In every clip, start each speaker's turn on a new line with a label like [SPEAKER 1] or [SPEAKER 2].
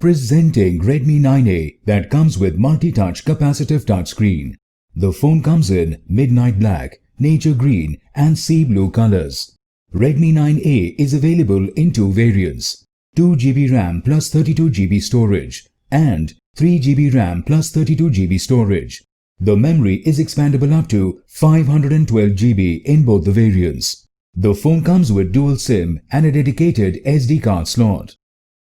[SPEAKER 1] Presenting Redmi 9A that comes with multi-touch capacitive touchscreen. The phone comes in midnight black, nature green and sea blue colors. Redmi 9A is available in two variants, 2GB RAM plus 32GB storage and 3GB RAM plus 32GB storage. The memory is expandable up to 512GB in both the variants. The phone comes with dual SIM and a dedicated SD card slot.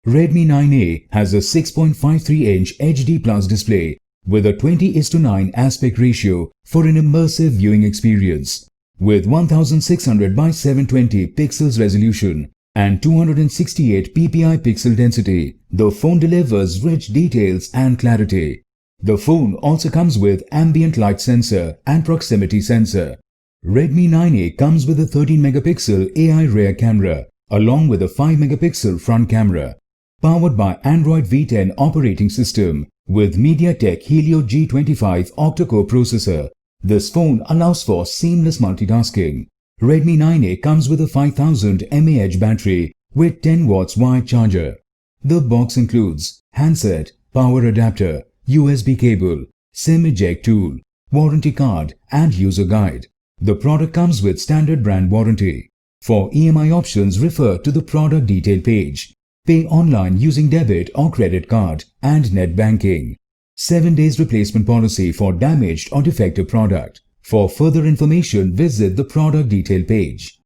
[SPEAKER 1] Redmi 9A has a 6.53-inch HD Plus display with a 20:9 aspect ratio for an immersive viewing experience. With 1600 by 720 pixels resolution and 268 ppi pixel density, the phone delivers rich details and clarity. The phone also comes with ambient light sensor and proximity sensor. Redmi 9A comes with a 13-megapixel AI rear camera along with a 5-megapixel front camera. Powered by Android V10 operating system with MediaTek Helio G25 octa-core processor, this phone allows for seamless multitasking. Redmi 9A comes with a 5000 mAh battery with 10 watts wired charger. The box includes handset, power adapter, USB cable, SIM eject tool, warranty card and user guide. The product comes with standard brand warranty. For EMI options, refer to the product detail page. Pay online using debit or credit card and net banking. 7 days replacement policy for damaged or defective product. For further information, visit the product detail page.